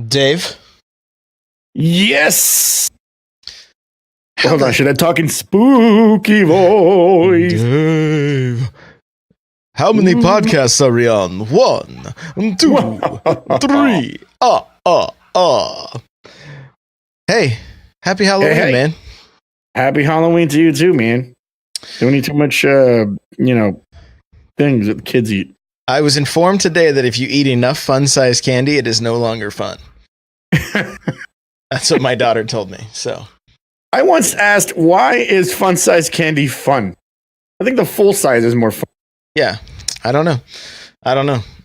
Dave? Yes! Hold on, should I talk in spooky voice? Dave. How many podcasts are we on? 1, 2, 3. Hey, happy Halloween, Hey. man. Happy Halloween to you too, man. Don't eat too much, things that the kids eat. I was informed today that if you eat enough fun-sized candy, it is no longer fun. That's what my daughter told me, so. I once asked, why is fun-sized candy fun? I think the full size is more fun. Yeah, I don't know,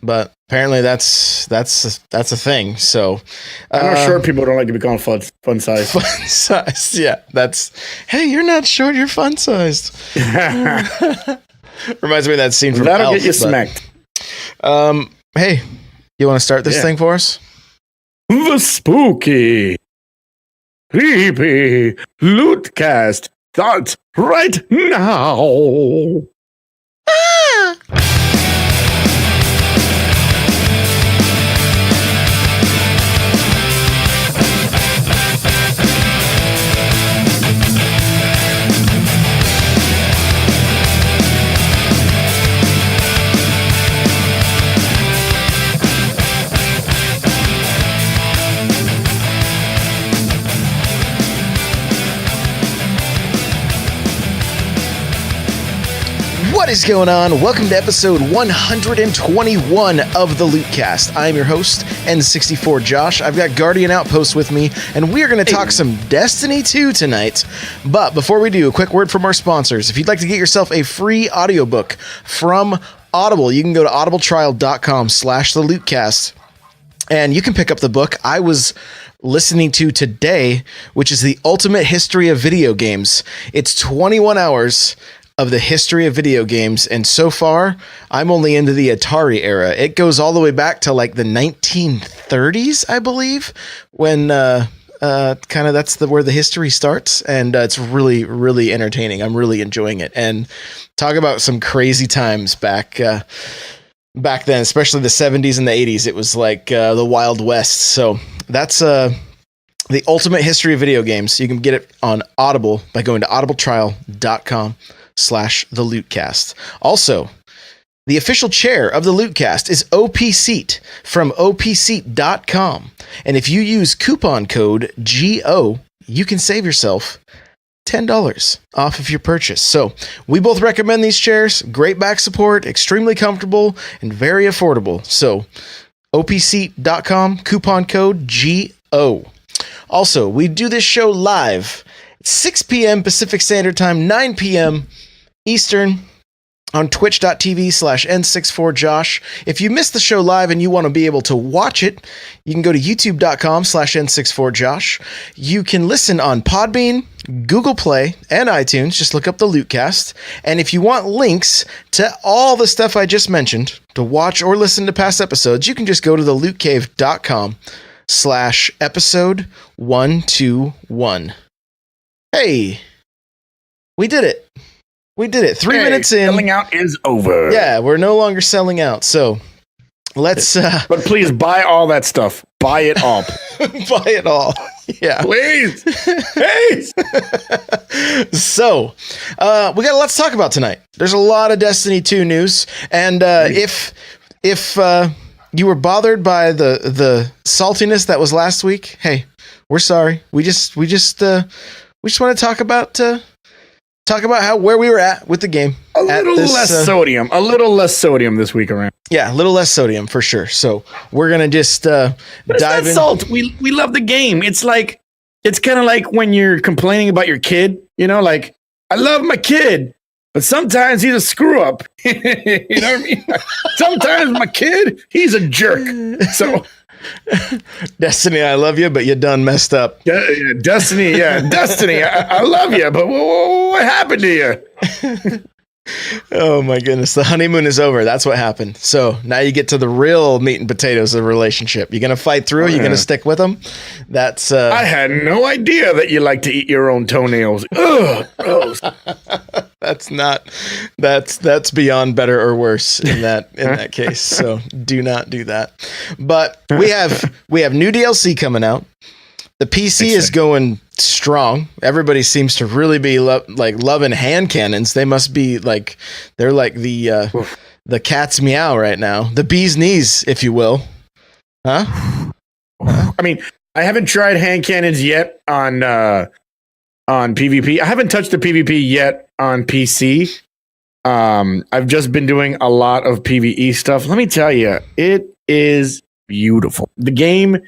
but apparently that's a thing. So I'm not sure people don't like to be called fun-sized. Fun-sized, yeah. Hey, you're not short, you're fun-sized. Reminds me of that scene from That'll Elf, get you smacked. Hey, you want to start this thing for us? The spooky, creepy Lootcast starts right now. What is going on? Welcome to episode 121 of the Lootcast. I'm your host, N64 Josh. I've got Guardian Outpost with me, and we are going to talk some Destiny 2 tonight. But before we do, a quick word from our sponsors. If you'd like to get yourself a free audiobook from Audible, you can go to audibletrial.com/thelootcast, and you can pick up the book I was listening to today, which is The Ultimate History of Video Games. It's 21 hours of the history of video games, and so far I'm only into the Atari era. It goes all the way back to like the 1930s, I believe, when kind of that's where the history starts, and it's really entertaining. I'm really enjoying it, and talk about some crazy times back then, especially the 70s and the 80s. It was like the Wild West. So that's The Ultimate History of Video Games. You can get it on Audible by going to audibletrial.com/thelootcast. Also, the official chair of the Lootcast is Opseat from opseat.com. And if you use coupon code GO, you can save yourself $10 off of your purchase. So we both recommend these chairs. Great back support, extremely comfortable, and very affordable. So opseat.com, coupon code GO. Also, we do this show live 6 p.m. Pacific Standard Time, 9 p.m. Eastern on twitch.tv/N64Josh. If you missed the show live and you want to be able to watch it, you can go to youtube.com/N64Josh. You can listen on Podbean, Google Play, and iTunes. Just look up the Lootcast. And if you want links to all the stuff I just mentioned to watch or listen to past episodes, you can just go to thelootcave.com/episode121. Hey, we did it. 3 minutes in. Selling out is over. Yeah, we're no longer selling out. So let's. But please buy all that stuff. Buy it all. Buy it all. Yeah. Please. Please. So we got a lot to talk about tonight. There's a lot of Destiny 2 news. And if you were bothered by the saltiness that was last week, hey, we're sorry. We just want to talk about where we were at with the game. A little less sodium this week around. Yeah, a little less sodium for sure. So we're gonna just dive in. Salt. We love the game. It's kind of like when you're complaining about your kid. You know, like, I love my kid, but sometimes he's a screw up. You know what I mean? Sometimes my kid, he's a jerk. So. Destiny, I love you, but you done messed up. Destiny, I love you, but what happened to you? Oh my goodness, the honeymoon is over. That's what happened. So now you get to the real meat and potatoes of the relationship. You're gonna fight through. You're gonna stick with them. That's. I had no idea that you like to eat your own toenails. Ugh, gross. That's beyond better or worse in that case. So do not do that. But we have new DLC coming out. The PC is going strong. Everybody seems to really be loving hand cannons. They must be they're like the cat's meow right now. The bee's knees, if you will. Huh? I mean, I haven't tried hand cannons yet on PvP. I haven't touched the PvP yet on PC. I've just been doing a lot of PvE stuff. Let me tell you, it is beautiful. The game,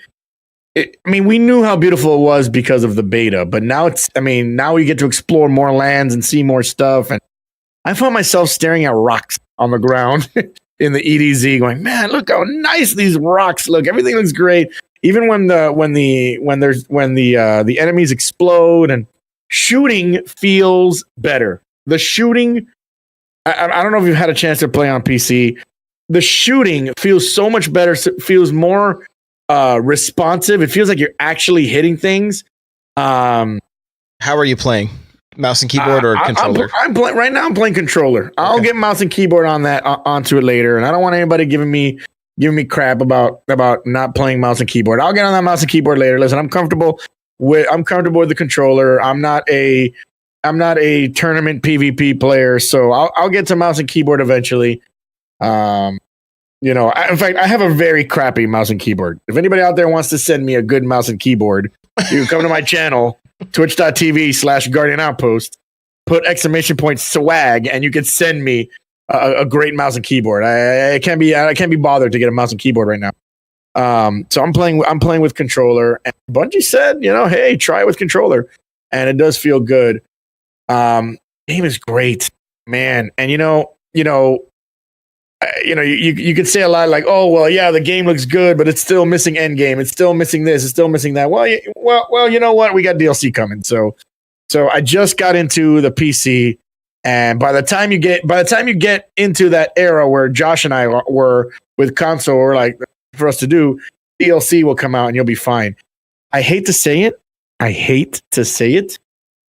we knew how beautiful it was because of the beta, but now now we get to explore more lands and see more stuff. And I found myself staring at rocks on the ground in the EDZ going, man, look how nice these rocks look. Everything looks great. Even when the enemies explode and shooting feels better. The shooting, I don't know if you've had a chance to play on PC. The shooting feels so much better. Feels more responsive. It feels like you're actually hitting things. How are you playing? Mouse and keyboard or controller? I'm playing right now. I'm playing controller. Okay. I'll get mouse and keyboard onto it later, and I don't want anybody giving me crap about not playing mouse and keyboard. I'll get on that mouse and keyboard later. Listen, I'm comfortable with the controller. I'm not a tournament PvP player, so I'll get to mouse and keyboard eventually. In fact, I have a very crappy mouse and keyboard. If anybody out there wants to send me a good mouse and keyboard, you can come to my channel, twitch.tv/Guardian Outpost, put !! swag, and you can send me a great mouse and keyboard. I can't be bothered to get a mouse and keyboard right now. So I'm playing with controller, and Bungie said, hey, try it with controller, and it does feel good. Game is great, man. And you could say a lot like, oh, well, yeah, the game looks good, but it's still missing end game. It's still missing this. It's still missing that. Well, you know what? We got DLC coming. So I just got into the PC, and by the time you get into that era where Josh and I were with console, or like for us to do, DLC will come out and you'll be fine. I hate to say it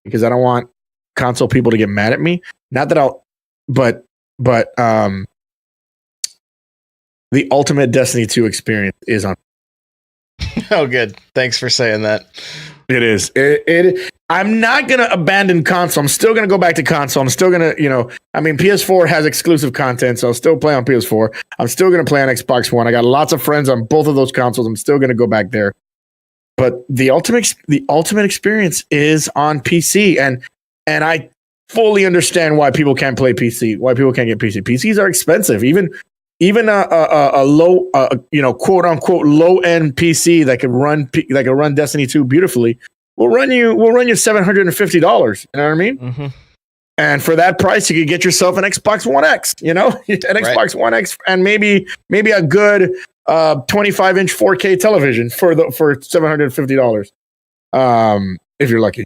because I don't want console people to get mad at me. Not that but the ultimate Destiny 2 experience is on. Oh, good. Thanks for saying that. It is. I'm not going to abandon console. I'm still going to go back to console. I'm still going to, PS4 has exclusive content, so I'll still play on PS4. I'm still going to play on Xbox One. I got lots of friends on both of those consoles. I'm still going to go back there. But the ultimate experience is on PC, and I fully understand why people can't play PC. Why people can't get PC. PCs are expensive. Even a low, quote unquote low end PC that could run Destiny 2 beautifully will run you $750. You know what I mean? Mm-hmm. And for that price, you could get yourself an Xbox One X. Xbox One X, and maybe a good 25-inch 4K television for $750. If you're lucky.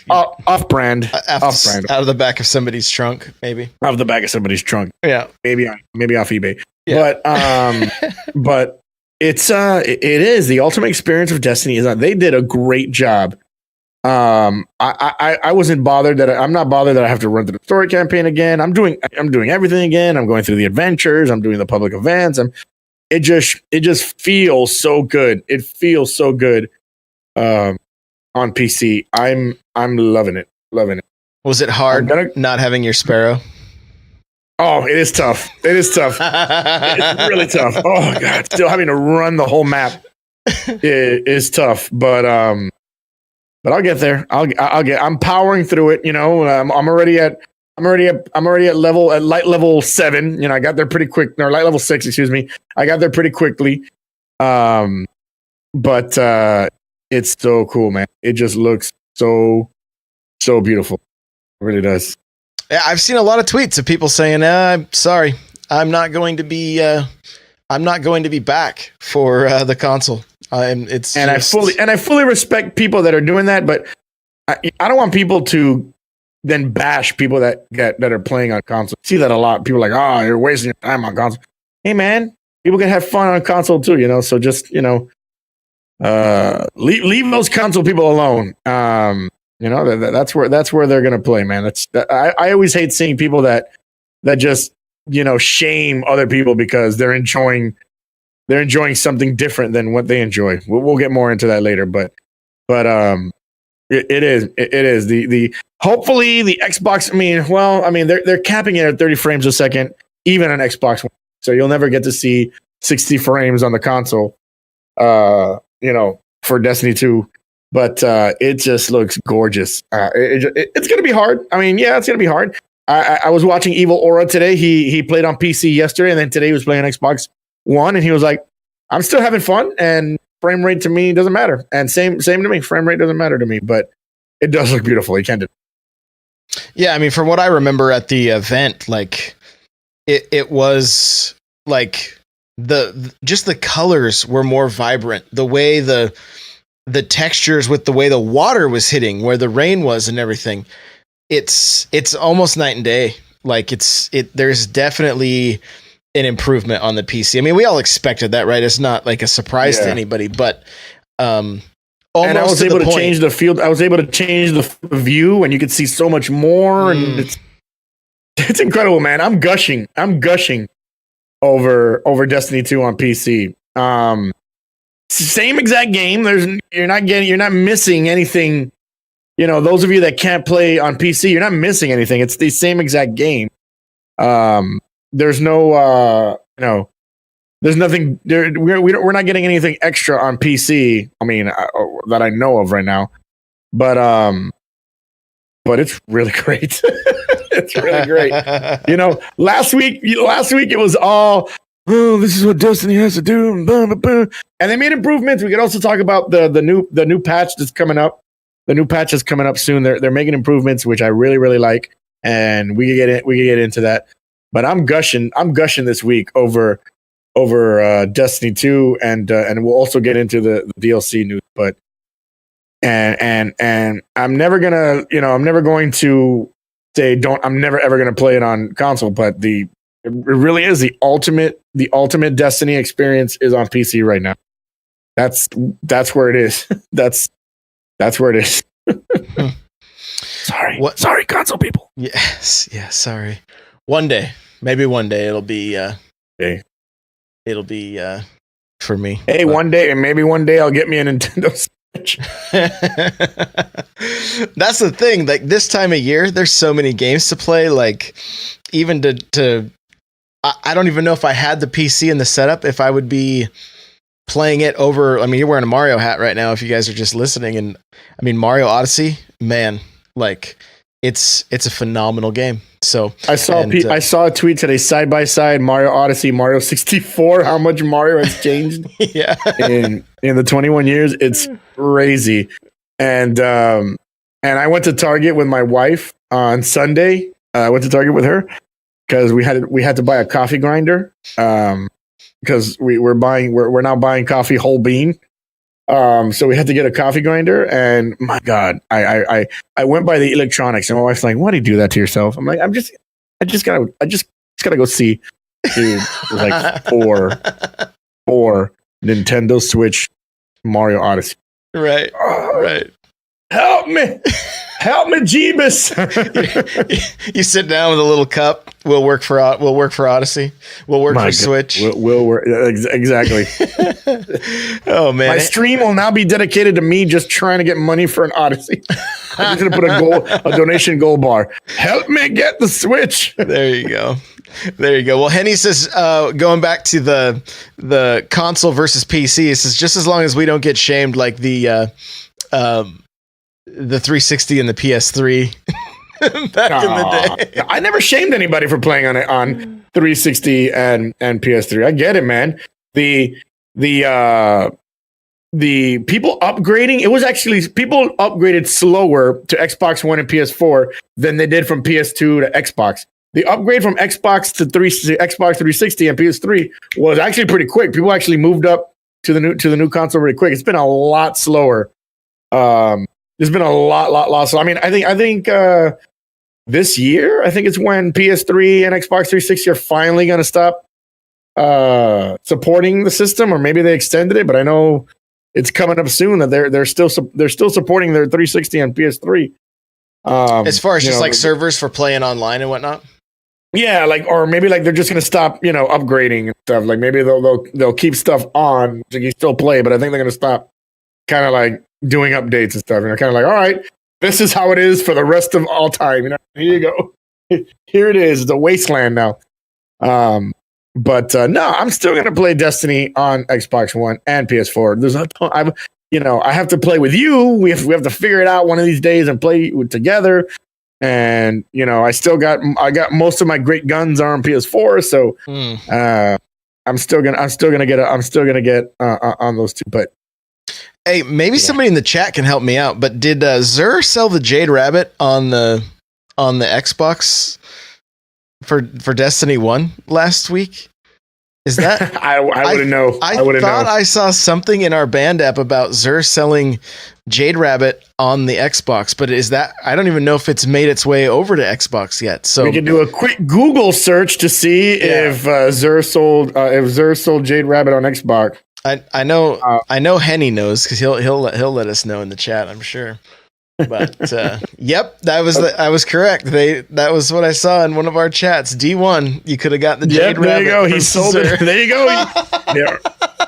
Off brand, out of the back of somebody's trunk, maybe out of the back of somebody's trunk. Yeah, maybe off eBay. Yeah. But it is the ultimate experience of Destiny. They did a great job. I wasn't bothered I'm not bothered that I have to run through the story campaign again. I'm doing everything again. I'm going through the adventures. I'm doing the public events. It just feels so good. It feels so good. On PC, I'm loving it. Was it hard not having your Sparrow? Oh, it is tough. It's really tough. Oh God, still having to run the whole map is tough. But I'll get there. I'm powering through it. I'm already at light level 7. I got there pretty quick. Or light level 6, excuse me. I got there pretty quickly. But it's so cool, man. It just looks so beautiful. It really does. Yeah, I've seen a lot of tweets of people saying, "I'm sorry, I'm not going to be back for the console." I fully respect people that are doing that, but I don't want people to then bash people that are playing on console. I see that a lot. People are like, "Oh, you're wasting your time on console." Hey, man, people can have fun on console too, So just leave those console people alone. You know, that's where they're going to play, man. I always hate seeing people that just, you know, shame other people because they're enjoying something different than what they enjoy. We'll get more into that later, but it is the hopefully the Xbox. I mean they're capping it at 30 frames a second, even on Xbox One. So you'll never get to see 60 frames on the console. You know, for Destiny 2. But it just looks gorgeous. It's going to be hard. I mean, yeah, it's going to be hard. I was watching Evil Aura today. He played on PC yesterday, and then today he was playing on Xbox One, and he was like, I'm still having fun, and frame rate to me doesn't matter. And same to me. Frame rate doesn't matter to me, but it does look beautiful. You can't do it. Yeah, I mean, from what I remember at the event, like, it was like just the colors were more vibrant. The way the textures with the way the water was hitting, where the rain was and everything, it's almost night and day. Like there's definitely an improvement on the PC. I mean, we all expected that, right? It's not like a surprise to anybody, but almost. And I was able to change the field. I was able to change the view, and you could see so much more. And it's incredible, man. I'm gushing over Destiny 2 on PC. Same exact game. You're not missing anything. You know, those of you that can't play on PC, you're not missing anything. It's the same exact game. There's no, there's nothing there. We're not getting anything extra on PC. I mean, that I know of right now, but it's really great. It's really great. You know, last week it was all, oh, this is what Destiny has to do, and they made improvements. We could also talk about the new patch that's coming up. The new patch is coming up soon. They're making improvements, which I really, really like, and we can get into that. But I'm gushing this week over Destiny 2, and we'll also get into the DLC news. But and I'm never going to say I'm never ever going to play it on console. But it really is the ultimate Destiny experience is on PC right now. That's where it is. That's where it is. Sorry, console people. Yes, yeah, sorry. One day, maybe one day it'll be it'll be for me. Hey, one day, and maybe one day I'll get me a Nintendo Switch. That's the thing. Like this time of year, there's so many games to play. Like even to I don't even know if I had the PC in the setup, if I would be playing it over. I mean, you're wearing a Mario hat right now if you guys are just listening, and I mean Mario Odyssey, man, like it's a phenomenal game. So I saw a tweet today, side by side, Mario Odyssey, Mario 64, how much Mario has changed yeah in the 21 years. It's crazy. And I went to Target with my wife on Sunday. I went to Target with her because we had to buy a coffee grinder. Because we're now buying coffee whole bean. So we had to get a coffee grinder, and my God, I went by the electronics, and my wife's like, "Why do you do that to yourself?" I'm like, I just gotta go see. Dude, like four Nintendo Switch Mario Odyssey. Right. Right. Help me, Jeebus. You sit down with a little cup. We'll work for Odyssey. We'll work for Switch. We'll work exactly. Oh man, my stream will now be dedicated to me just trying to get money for an Odyssey. I'm just gonna put a donation goal bar. Help me get the Switch. There you go. Well, Henny says, going back to the console versus PC, it says just as long as we don't get shamed like the 360 and the PS3 back in the day. I never shamed anybody for playing on 360 and PS3. I get it, man. The people upgrading, it was actually people upgraded slower to Xbox One and PS4 than they did from PS2 to Xbox. The upgrade from Xbox to Xbox 360 and PS3 was actually pretty quick. People actually moved up to the new console really quick. It's been a lot slower. There's been a lot. So I mean, I think this year, I think it's when PS3 and Xbox 360 are finally going to stop supporting the system, or maybe they extended it. But I know it's coming up soon that they're still supporting their 360 and PS3. As far as just like servers for playing online and whatnot. Yeah, like, or maybe like they're just gonna stop, upgrading and stuff. Like maybe they'll keep stuff on so you can still play, but I think they're gonna stop kind of like doing updates and stuff. Kind of like, all right, this is how it is for the rest of all time. Here you go. Here it is. It's a wasteland now. But no, I'm still gonna play Destiny on Xbox One and PS4. I have to play with you. We have to figure it out one of these days and play together. And I got most of my great guns are on PS4, so I'm still gonna get on those two. But hey, maybe somebody in the chat can help me out. But did Xur sell the Jade Rabbit on the Xbox for Destiny 1 last week? Is that I wouldn't know. I thought I saw something in our band app about Xur selling Jade Rabbit on the Xbox, but is that, I don't even know if it's made its way over to Xbox yet. So we can do a quick Google search to see if Xur sold Jade Rabbit on Xbox. I know Henny knows because he'll let us know in the chat, I'm sure. But yep, I was correct. That was what I saw in one of our chats. D1, you could have got the Jade Rabbit. There you go. He sold it. There you go.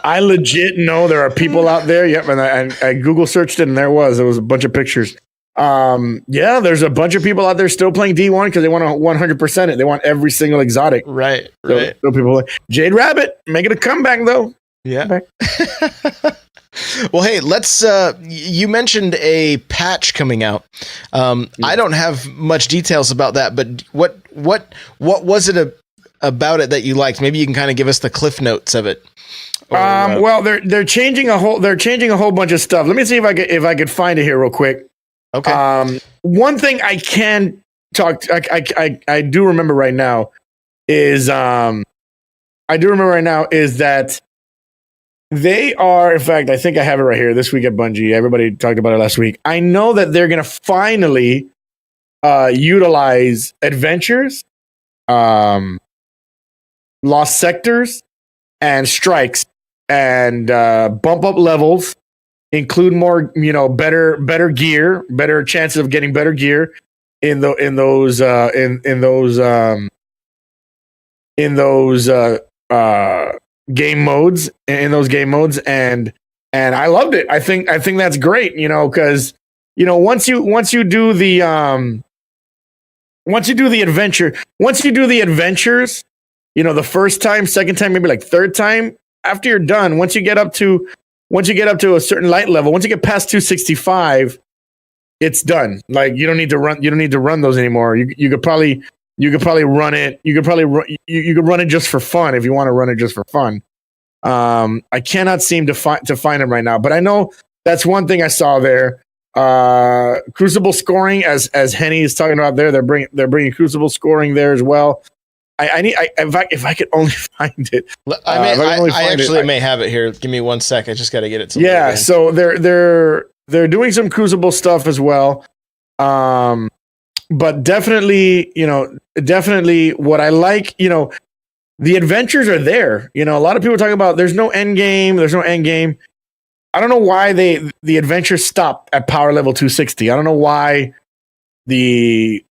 I legit know there are people out there. Yep, and I Google searched it, and there was a bunch of pictures. There's a bunch of people out there still playing D1 because they want to 100% it. They want every single exotic. Right. So people Jade Rabbit making a comeback though. Yeah. Well, hey, let's. You mentioned a patch coming out. I don't have much details about that, but what was it about it that you liked? Maybe you can kind of give us the cliff notes of it. Well, they're changing a whole bunch of stuff. Let me see if I could find it here real quick. Okay. One thing I can talk. I do remember right now is that. They are, in fact, I think I have it right here. This week at Bungie, everybody talked about it last week. I know that they're going to finally utilize adventures, lost sectors, and strikes, and bump up levels, include more, better gear, better chances of getting better gear in those game modes, and I loved it. I think that's great, because once you do the adventures, the first time, second time, maybe like third time, after you're done, once you get up to a certain light level, once you get past 265, it's done. Like you don't need to run those anymore. You could probably run it. You could run it just for fun if you want to run it just for fun. I cannot seem to find them right now, but I know that's one thing I saw there. Crucible scoring, as Henny is talking about there, they're bringing Crucible scoring there as well. If I could only find it. I actually may have it here. Give me 1 sec. I just got to get it. Yeah, so they're doing some Crucible stuff as well. But definitely what I like, the adventures are there. A lot of people talk about there's no end game. I don't know why the adventures stop at power level 260. I don't know why the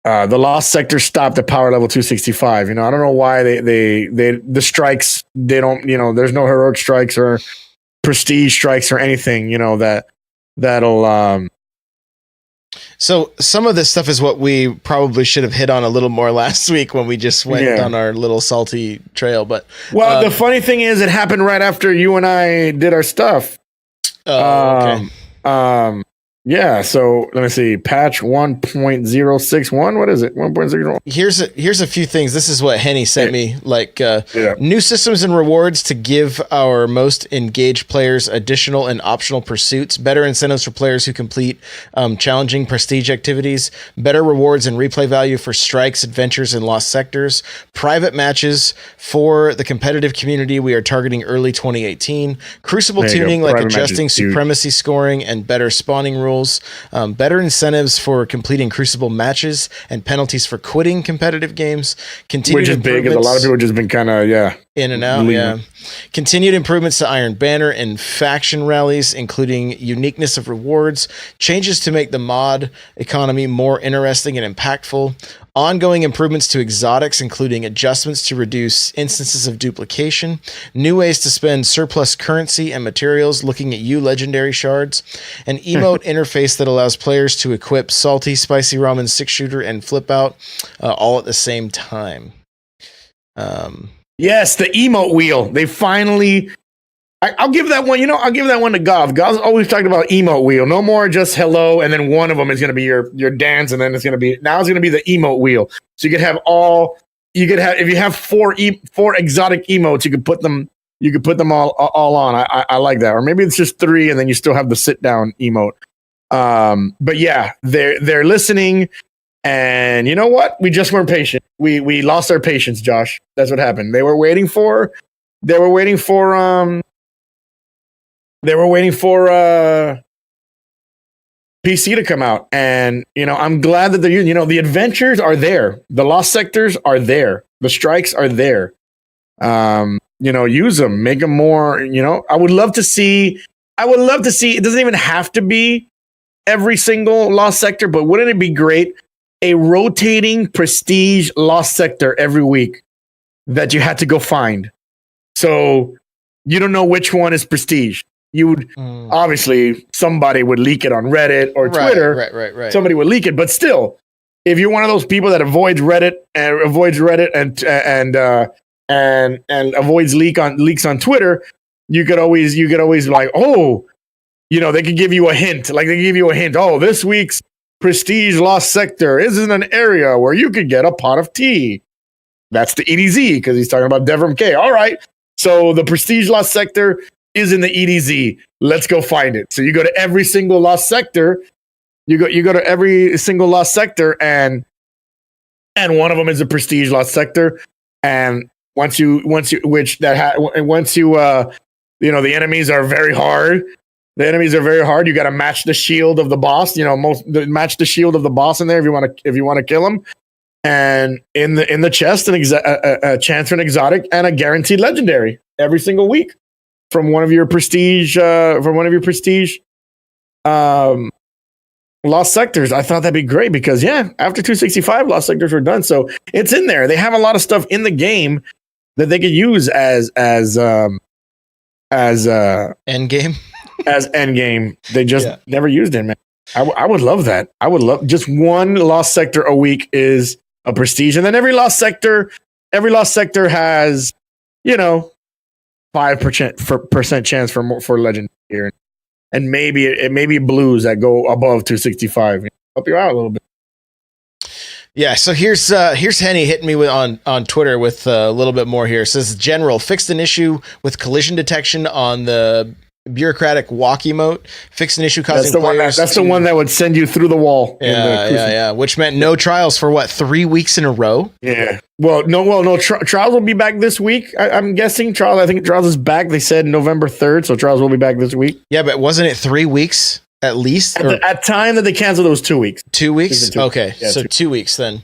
lost sector stopped at power level 265. I don't know why the strikes, they don't, there's no heroic strikes or prestige strikes or anything, that'll So some of this stuff is what we probably should have hit on a little more last week when we just went on our little salty trail. But the funny thing is, it happened right after you and I did our stuff. Okay. Yeah, so let me see. Patch 1.061. What is it? 1.0. Here's a few things. This is what Henny sent me. Like new systems and rewards to give our most engaged players additional and optional pursuits, better incentives for players who complete challenging prestige activities, better rewards and replay value for strikes, adventures, and lost sectors, private matches for the competitive community. We are targeting early 2018. Crucible tuning, like adjusting supremacy scoring and better spawning rules. controls, better incentives for completing Crucible matches, and penalties for quitting competitive games. Which is big, because a lot of people have just been kind of, in and out, leaving. Continued improvements to Iron Banner and faction rallies, including uniqueness of rewards, changes to make the mod economy more interesting and impactful, ongoing improvements to exotics, including adjustments to reduce instances of duplication, new ways to spend surplus currency and materials, looking at legendary shards, an emote interface that allows players to equip salty, spicy ramen 6-shooter and flip out all at the same time. Yes, the emote wheel. They finally. I'll give that one. I'll give that one to Gov. Gov's always talked about emote wheel. No more just hello, and then one of them is going to be your dance, and then it's going to be the emote wheel. So you could have all. You could have, if you have four exotic emotes, you could put them. You could put them all on. I like that. Or maybe it's just 3, and then you still have the sit down emote. But yeah, they're listening. And you know what? We just weren't patient. We lost our patience, Josh. That's what happened. They were waiting for PC to come out. And I'm glad that they're using, the adventures are there. The lost sectors are there. The strikes are there. Use them, make them more, I would love to see, it doesn't even have to be every single lost sector, but wouldn't it be great? A rotating prestige lost sector every week that you had to go find. So you don't know which one is prestige. You would obviously somebody would leak it on Reddit or Twitter. Right. Somebody would leak it, but still, if you're one of those people that avoids Reddit and avoids leaks on Twitter, you could always like, they could give you a hint. Like they give you a hint. Oh, this week's prestige lost sector is in an area where you could get a pot of tea. That's the EDZ, because he's talking about Devram K. All right. So the prestige lost sector is in the EDZ. Let's go find it. So you go to every single lost sector. You go to every single lost sector, and one of them is a prestige lost sector. And once you the enemies are very hard. The enemies are very hard. You got to match the shield of the boss. Match the shield of the boss in there if you want to kill him. And in the chest, a chance for an exotic and a guaranteed legendary every single week from one of your prestige lost sectors. I thought that'd be great because after 265, lost sectors were done. So it's in there. They have a lot of stuff in the game that they could use as end game. As end game. They just never used it, man. I would love that. I would love just one lost sector a week is a prestige, and then every lost sector has 5% chance for legend here, and maybe blues that go above 265. Help you out a little bit. Yeah, so here's Henny hitting me on Twitter with a little bit more here. It says General fixed an issue with collision detection on the bureaucratic walk emote, fixed an issue causing players. That's the one that would send you through the wall. Yeah. Which meant no trials for 3 weeks in a row. Yeah. Well, no. Trials will be back this week. I'm guessing I think Trials is back. They said November 3rd, so Trials will be back this week. Yeah, but wasn't it 3 weeks at least? At time that they canceled, it was 2 weeks. 2 weeks. Okay, yeah, so 2 weeks then.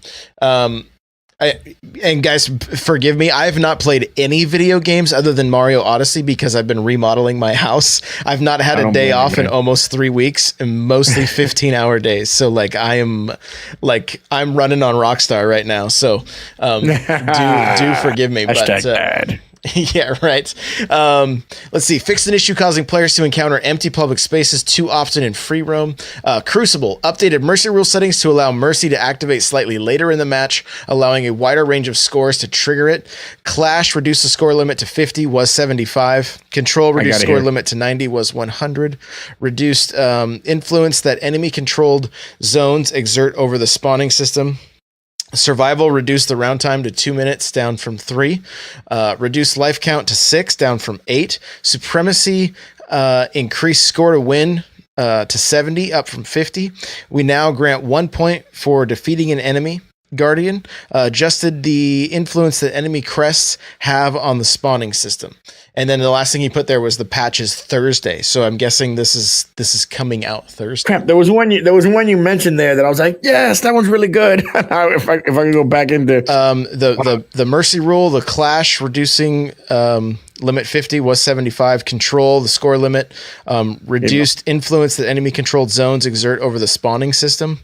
And guys, forgive me. I have not played any video games other than Mario Odyssey because I've been remodeling my house. I've not had a day off in almost 3 weeks, and mostly 15-hour days. So I'm running on Rockstar right now. So do forgive me. Hashtag bad. Yeah, right. Let's see. Fixed an issue causing players to encounter empty public spaces too often in free roam. Crucible updated Mercy rule settings to allow Mercy to activate slightly later in the match, allowing a wider range of scores to trigger it. Clash reduced the score limit to 50, was 75. Control reduced score limit to 90, was 100. Reduced influence that enemy controlled zones exert over the spawning system. Survival reduced the round time to 2 minutes, down from 3. Reduced life count to 6, down from 8. Supremacy increased score to win to 70, up from 50. We now grant 1 point for defeating an enemy. Guardian, adjusted the influence that enemy crests have on the spawning system. And then the last thing he put there was the patch is Thursday. So I'm guessing this is coming out Thursday. Crap, there was one you mentioned there that I was like, yes, that one's really good. if I can go back into the mercy rule, the clash reducing limit 50 was 75. Control the score limit, reduced influence that enemy controlled zones exert over the spawning system.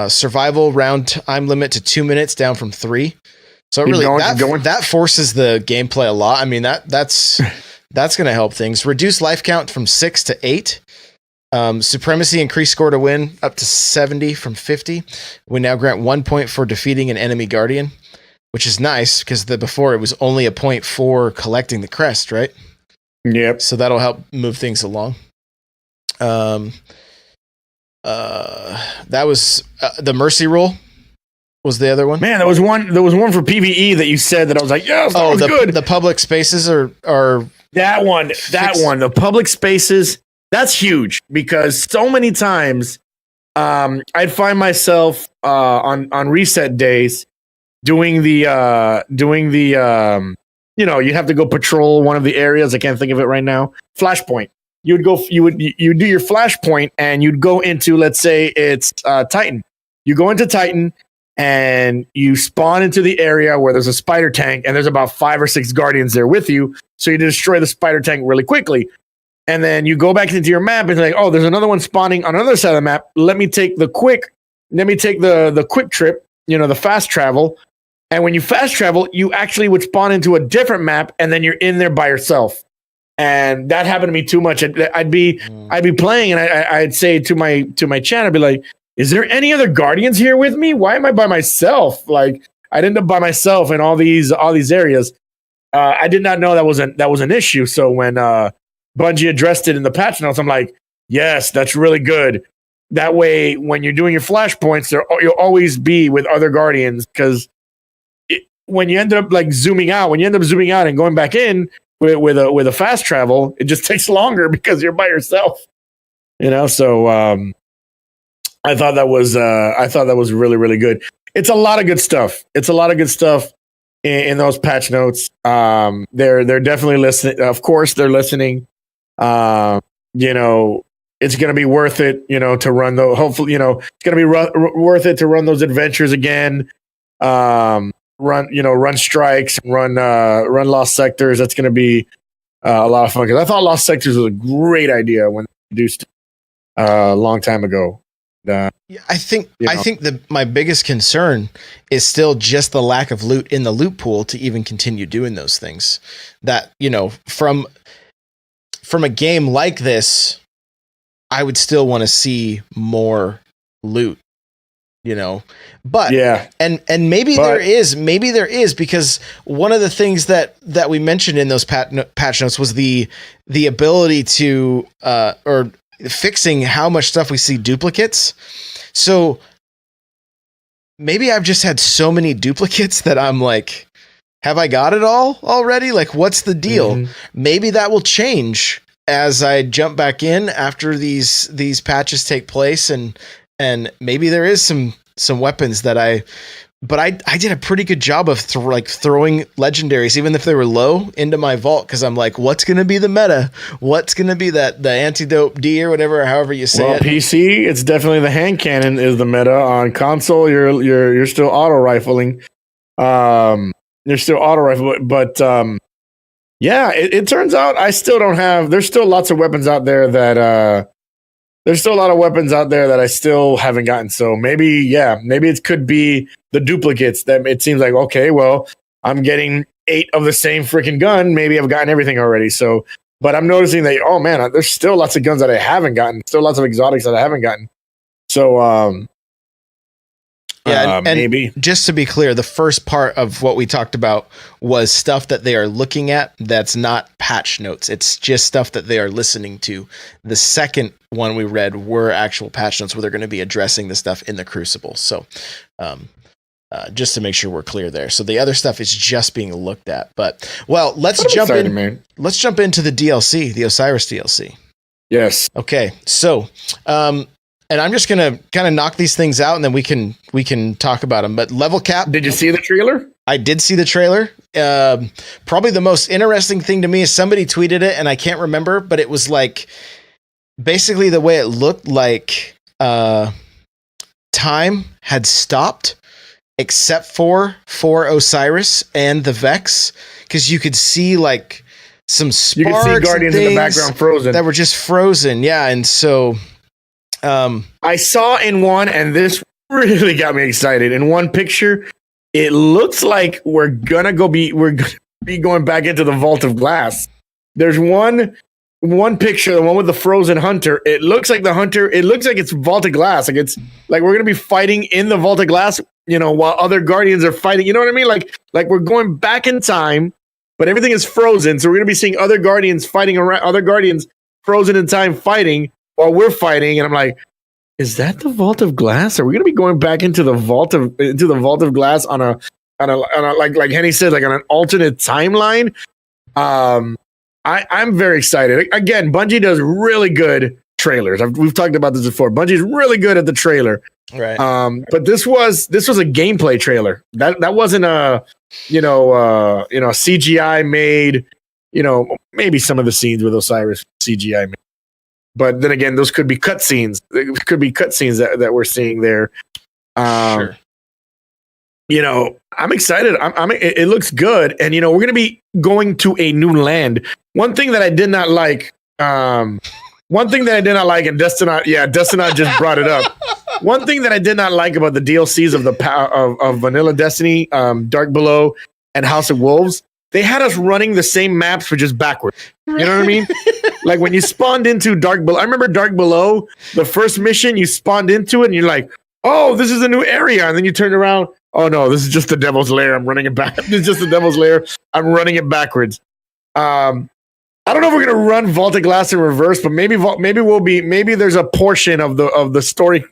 Survival round time limit to 2 minutes, down from 3. So really, that forces the gameplay a lot. I mean, that's going to help things. Reduce life count from 6 to 8. Supremacy increased score to win up to 70 from 50. We now grant 1 point for defeating an enemy guardian, which is nice because before it was only a point for collecting the crest, right? Yep. So that'll help move things along. That was the mercy rule. Was the other one? Man, there was one for PvE that you said that I was like, yes, that was good. The public spaces are that one. The public spaces, that's huge because so many times I'd find myself on reset days doing the you have to go patrol one of the areas. I can't think of it right now. Flashpoint. You would do your flashpoint and you'd go into, let's say it's Titan. You go into Titan and you spawn into the area where there's a spider tank and there's about 5 or 6 guardians there with you. So you destroy the spider tank really quickly. And then you go back into your map and it's like, oh, there's another one spawning on another side of the map. Let me take the quick trip, the fast travel. And when you fast travel, you actually would spawn into a different map and then you're in there by yourself. And that happened to me too much. I'd be playing and I'd say to my chat, I'd be like, is there any other guardians here with me? Why am I by myself? Like I'd end up by myself in all these areas. I did not know that was an issue. So when Bungie addressed it in the patch notes, I'm like, yes, that's really good. That way, when you're doing your flashpoints, you'll always be with other guardians because when you end up zooming out and going back in with a fast travel, it just takes longer because you're by yourself. So I thought that was really, really good. It's a lot of good stuff. In those patch notes. They're definitely listening. Of course, they're listening. It's going to be worth it, to run those. Hopefully, it's going to be worth it to run those adventures again. Run strikes, run lost sectors. That's going to be a lot of fun because I thought lost sectors was a great idea when they introduced a long time ago. I think my biggest concern is still just the lack of loot in the loot pool to even continue doing those things. That from a game like this, I would still want to see more loot. But yeah, and maybe there is because one of the things that we mentioned in those patch notes was the ability to or fixing how much stuff we see duplicates. So maybe I've just had so many duplicates that I'm like, have I got it all already? Like, what's the deal? Mm-hmm. Maybe that will change as I jump back in after these patches take place, and maybe there is some weapons that I did a pretty good job of throwing legendaries, even if they were low, into my vault because I'm like, what's going to be the meta? What's going to be the antidote D or whatever, however you say it? PC, it's definitely the hand cannon is the meta. On console, you're still auto rifling. You're still auto rifling, but yeah, it turns out I still don't have. There's still lots of weapons out there that. There's still a lot of weapons out there that I still haven't gotten. So maybe it could be the duplicates that it seems like, okay, well, I'm getting 8 of the same freaking gun. Maybe I've gotten everything already. So, but I'm noticing that, oh man, there's still lots of guns that I haven't gotten. Still lots of exotics that I haven't gotten. So, and maybe just to be clear, the first part of what we talked about was stuff that they are looking at. That's not patch notes. It's just stuff that they are listening to. The second one we read were actual patch notes where they're going to be addressing the stuff in the Crucible. So, just to make sure we're clear there. So the other stuff is just being looked at. But let's jump in. Man. Let's jump into the DLC, the Osiris DLC. Yes. Okay. So, And I'm just gonna kind of knock these things out, and then we can talk about them. But level cap. Did you see the trailer? I did see the trailer. Probably the most interesting thing to me is somebody tweeted it, and I can't remember, but it was like basically the way it looked like time had stopped, except for Osiris and the Vex, because you could see like some sparks. You could see Guardians in the background frozen that were just frozen. Yeah, and so. I saw in one, and this really got me excited. In one picture, it looks like we're gonna be going back into the Vault of Glass. There's one picture, the one with the frozen hunter. It looks like the hunter. It looks like it's Vault of Glass. Like it's like we're gonna be fighting in the Vault of Glass, while other Guardians are fighting. You know what I mean? Like we're going back in time, but everything is frozen. So we're gonna be seeing other Guardians fighting around, other Guardians frozen in time fighting. While we're fighting, and I'm like, is that the Vault of Glass? Are we going to be going back into the Vault of Glass on a like Henny said, like on an alternate timeline? I'm very excited. Again, Bungie does really good trailers. We've talked about this before. Bungie's really good at the trailer, right? But this was a gameplay trailer. That wasn't a CGI made. Maybe some of the scenes with Osiris CGI made. But then again, those could be cutscenes. It could be cutscenes that we're seeing there. Sure. I'm excited. It looks good, and we're going to be going to a new land. One thing that I did not like. And Destinot just brought it up. One thing that I did not like about the DLCs of of Vanilla Destiny, Dark Below, and House of Wolves, they had us running the same maps but just backwards. You know what I mean? Like when you spawned into Dark Below, I remember Dark Below, the first mission, you spawned into it and you're like, oh, this is a new area. And then you turned around. Oh no, this is just the Devil's Lair. I'm running it back. This is just the Devil's Lair. I'm running it backwards. I don't know if we're gonna run Vault of Glass in reverse, but maybe there's a portion of the story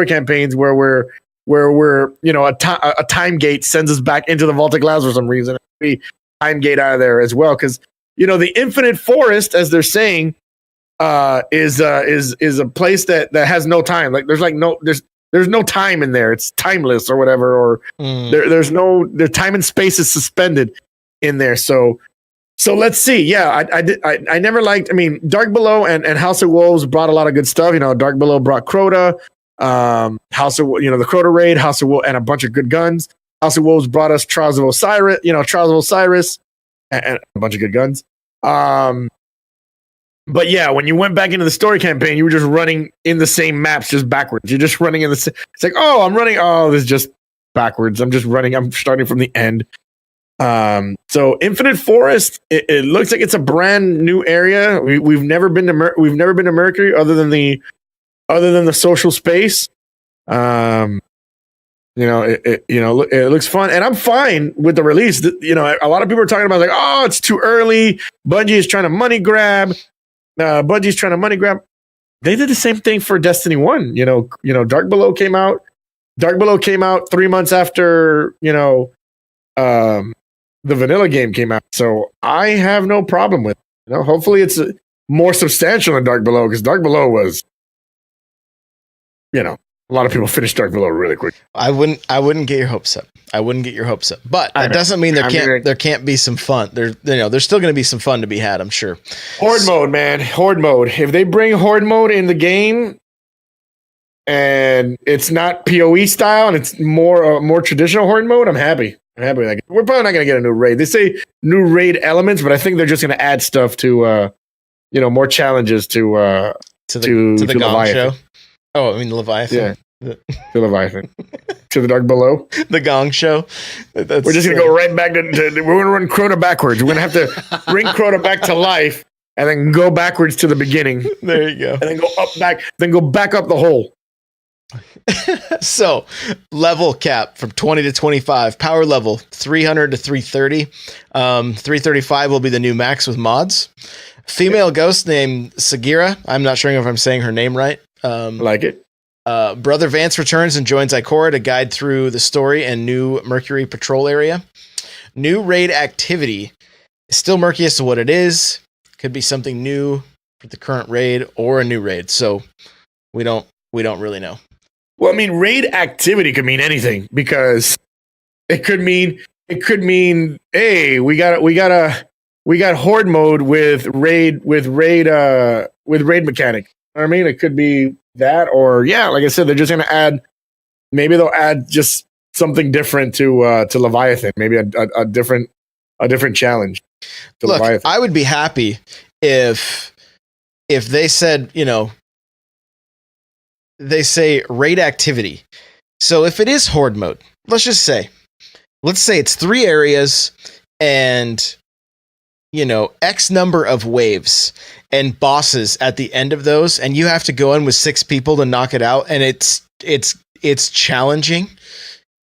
campaigns where we're a time gate sends us back into the Vault of Glass for some reason. We time gate out of there as well, because the Infinite Forest, as they're saying, is a place that has no time. Like there's no time in there. It's timeless or whatever, or there's time and space is suspended in there. So let's see. Yeah, I never liked. I mean, Dark Below and House of Wolves brought a lot of good stuff. Dark Below brought Crota, House of the Crota raid, House of Wolves, and a bunch of good guns. House of Wolves brought us Trials of Osiris, and a bunch of good guns. But yeah, when you went back into the story campaign, you were just running in the same maps, just backwards. You're just running it's like, oh, I'm running. Oh, this is just backwards. I'm just running. I'm starting from the end. So Infinite Forest, it looks like it's a brand new area. We've never been to Mercury other than the social space. It looks fun, and I'm fine with the release. A lot of people are talking about like, oh, it's too early. Bungie is trying to money grab. They did the same thing for Destiny 1. Dark Below came out. 3 months after the vanilla game came out. So I have no problem with it. Hopefully it's more substantial than Dark Below, because Dark Below was, a lot of people finished Dark Below really quick. I wouldn't get your hopes up. But that doesn't mean there can't be some fun. There's still going to be some fun to be had, I'm sure. Horde mode, man. Horde mode. If they bring Horde mode in the game and it's not PoE style and it's more traditional Horde mode, I'm happy. With that. We're probably not going to get a new raid. They say new raid elements, but I think they're just going to add stuff to more challenges to the Gong show. Oh, I mean the Leviathan. Yeah. The Leviathan. To the Dark Below. The Gong show. We're just going to go right back to we're going to run Crota backwards. We're going to have to bring Crota back to life and then go backwards to the beginning. There you go. And then go back up the hole. So, level cap from 20 to 25. Power level 300 to 330. 335 will be the new max with mods. Female ghost named Sagira. I'm not sure if I'm saying her name right. Like it. Brother Vance returns and joins Ikora to guide through the story and new Mercury patrol area. New raid activity is still murky as to what it is. Could be something new for the current raid or a new raid. So We don't really know. Well, I mean, raid activity could mean anything because it could mean hey, we got horde mode with raid mechanic. You know what I mean, it could be that, or yeah, like I said, they're just gonna add. Maybe they'll add just something different to Leviathan. Maybe a different challenge to Look, Leviathan. I would be happy if they said, they say raid activity. So if it is horde mode, let's say it's 3 areas and X number of waves and bosses at the end of those, and you have to go in with 6 people to knock it out, and it's challenging.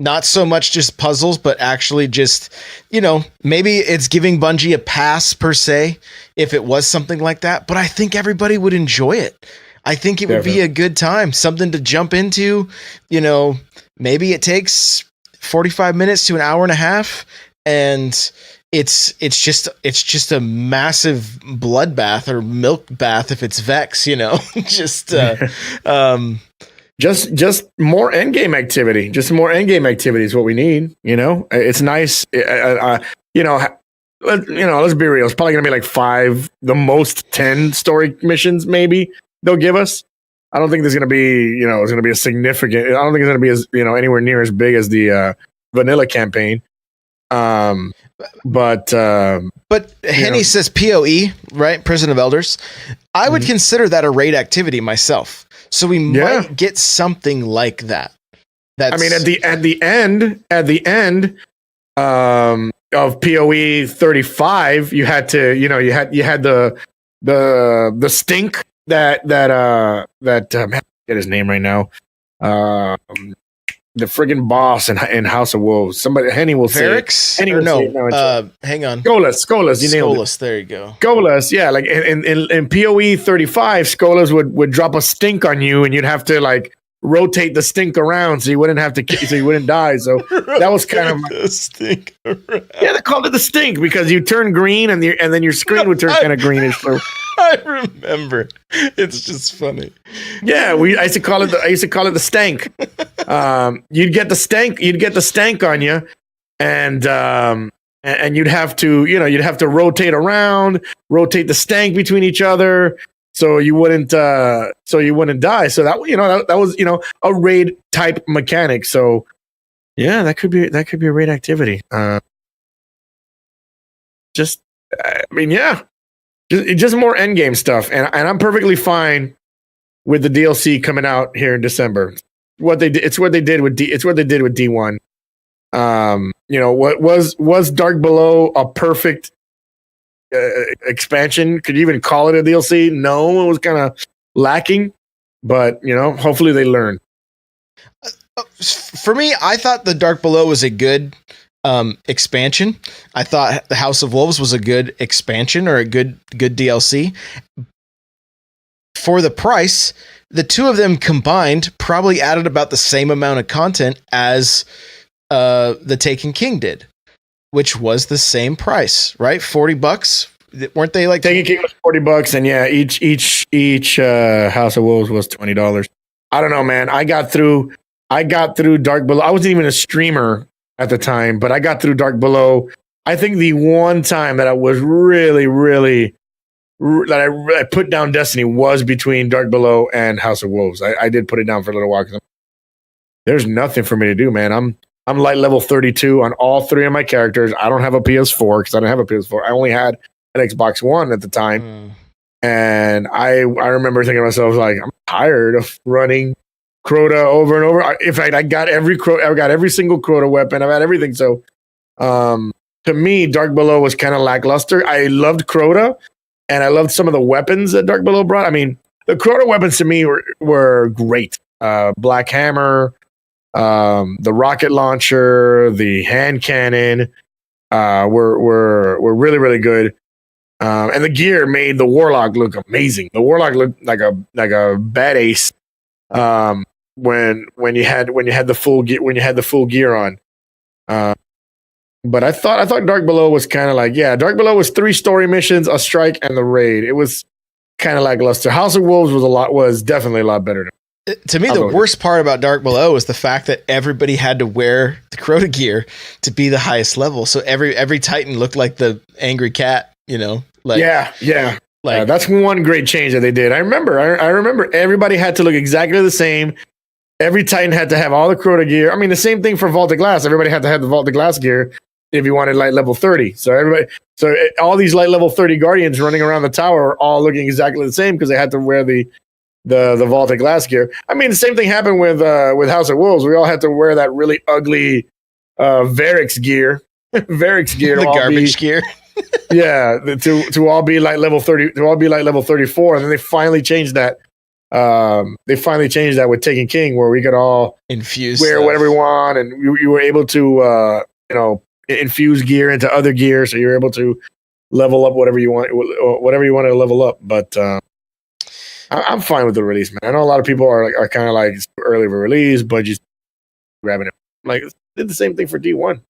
Not so much just puzzles, but actually just, maybe it's giving Bungie a pass per se if it was something like that. But I think everybody would enjoy it. I think it would be a good time, something to jump into. Maybe it takes 45 minutes to an hour and a half, and it's just a massive bloodbath or milk bath if it's Vex. Just more endgame activity. Just more endgame activity is what we need. It's nice. Let's be real. It's probably gonna be like 5, the most 10 story missions. Maybe they'll give us. I don't think there's gonna be. It's gonna be a significant. I don't think it's gonna be as anywhere near as big as the vanilla campaign. But Henny says PoE, right? Prison of Elders. I would consider that a raid activity myself. So we might get something like that. I mean, at the end of PoE 35, you had to, you had the stink that get his name right now. The friggin' boss in House of Wolves. Somebody, Henny will say Varix? Henny will say it. Hang on. Skolas. You nailed it. There you go. Skolas, yeah. Like in PoE 35, Skolas would drop a stink on you, and you'd have to like rotate the stink around so you wouldn't have to, so you wouldn't die. So that was kind of the stink around. Yeah, they called it the stink because you turn green and then your screen would turn kind of greenish. So I remember. It's just funny. Yeah, I used to call it the stank. You'd get the stank on you, and you'd have to rotate around, rotate the stank between each other, so you wouldn't die. So that was a raid type mechanic. So yeah, that could be a raid activity. Just more endgame stuff, and I'm perfectly fine with the DLC coming out here in December. It's what they did with D1. What was Dark Below a perfect expansion? Could you even call it a DLC? No, it was kind of lacking, but hopefully they learn. For me, I thought the Dark Below was a good expansion. I thought the House of Wolves was a good expansion or a good DLC. For the price, the two of them combined probably added about the same amount of content as the Taken King did, which was the same price, right? $40. Weren't they like Taken King was $40, and yeah, each House of Wolves was $20. I don't know, man. I got through Dark Below. I wasn't even a streamer at the time, but I got through Dark Below. I think the one time that I was really, really that I put down Destiny was between Dark Below and House of Wolves. I did put it down for a little while because there's nothing for me to do, man. I'm light level 32 on all 3 of my characters. I don't have a PS4 because I don't have a PS4. I only had an Xbox One at the time. And I remember thinking to myself, like, I'm tired of running Crota over and over. In fact, I got every single Crota weapon. I've had everything. So to me, Dark Below was kind of lackluster. I loved Crota, and I loved some of the weapons that Dark Below brought. I mean, the Crota weapons to me were great. Black Hammer, the rocket launcher, the hand cannon were really, really good. And the gear made the Warlock look amazing. The Warlock looked like a bad ace. When you had the full gear on. But I thought Dark Below was kind of like, Dark Below was 3 story missions, a strike, and the raid. It was kind of lackluster. House of Wolves was definitely a lot better. To me, the worst part about Dark Below is the fact that everybody had to wear the Crota gear to be the highest level. So every Titan looked like the angry cat, Like, yeah. Like that's one great change that they did. I remember everybody had to look exactly the same. Every Titan had to have all the Crota gear. I mean, the same thing for Vault of Glass. Everybody had to have the Vault of Glass gear if you wanted light level 30. So all these light level 30 Guardians running around the tower are all looking exactly the same because they had to wear the Vault of Glass gear. I mean, the same thing happened with House of Wolves. We all had to wear that really ugly Varix gear. Varix gear. The garbage gear. Yeah, to all be like level 30, to all be like level 34. And then they finally changed that. With Taken King, where we could all infuse wear whatever we want, and you were able to infuse gear into other gear, so you're able to level up whatever you want to level up. But I'm fine with the release, man. I know a lot of people are kind of like it's too early for release, but just grabbing it. Like did the same thing for D1.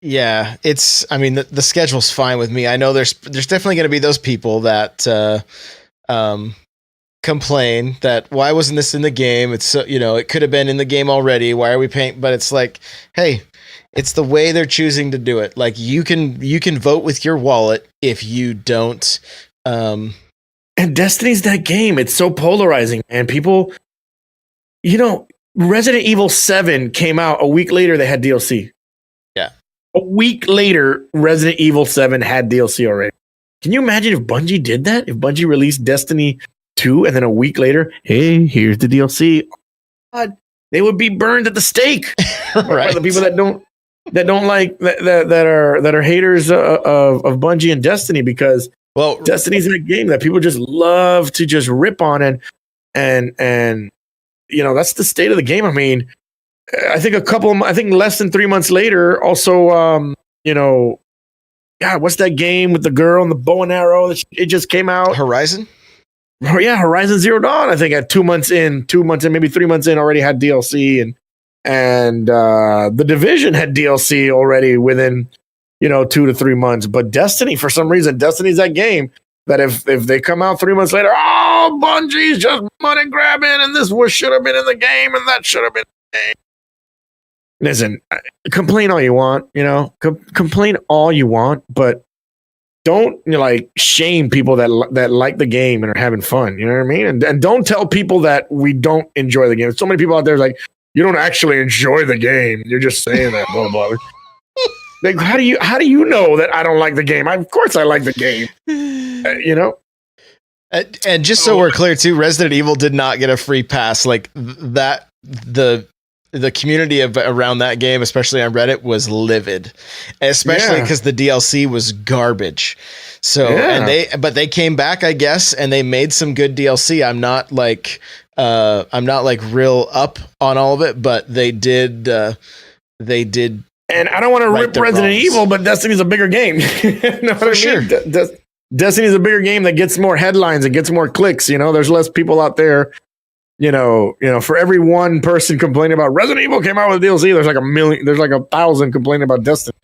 Yeah, the schedule's fine with me. I know there's definitely going to be those people that complain that why wasn't this in the game? It's so, it could have been in the game already. Why are we paying? But it's like, hey, it's the way they're choosing to do it. Like you can vote with your wallet if you don't. And Destiny's that game. It's so polarizing, and people, Resident Evil 7 came out a week later. They had DLC. Yeah. A week later, Resident Evil 7 had DLC already. Can you imagine if Bungie did that? If Bungie released Destiny 2 and then a week later, hey, here's the DLC. God, they would be burned at the stake. Right. By the people that don't like that are haters of Bungie and Destiny, because Destiny's a game that people just love to just rip on, and that's the state of the game. I mean, I think less than 3 months later, also, God, what's that game with the girl and the bow and arrow? It just came out. Horizon? Oh, yeah, Horizon Zero Dawn. I think at 2 months in, maybe 3 months in, already had DLC, and The Division had DLC already within 2 to 3 months. But Destiny, for some reason, Destiny's that game that if they come out 3 months later, Bungie's just money grabbing, and this should have been in the game, and that should have been in the game. Listen, complain all you want, complain all you want, but don't shame people that like the game and are having fun. You know what I mean? And don't tell people that we don't enjoy the game. So many people out there like, you don't actually enjoy the game. You're just saying that, blah blah. Like, how do you know that I don't like the game? Of course I like the game. And just so we're clear too, Resident Evil did not get a free pass. Like that, the community around that game, especially on Reddit, was livid, especially because the DLC was garbage. So, but they came back, I guess, and they made some good DLC. I'm not like real up on all of it, but they did. And I don't want to rip Resident Evil, but Destiny's a bigger game. For sure. Destiny's a bigger game that gets more headlines and gets more clicks. There's less people out there. For every one person complaining about Resident Evil came out with DLC, there's like 1,000 complaining about Destiny.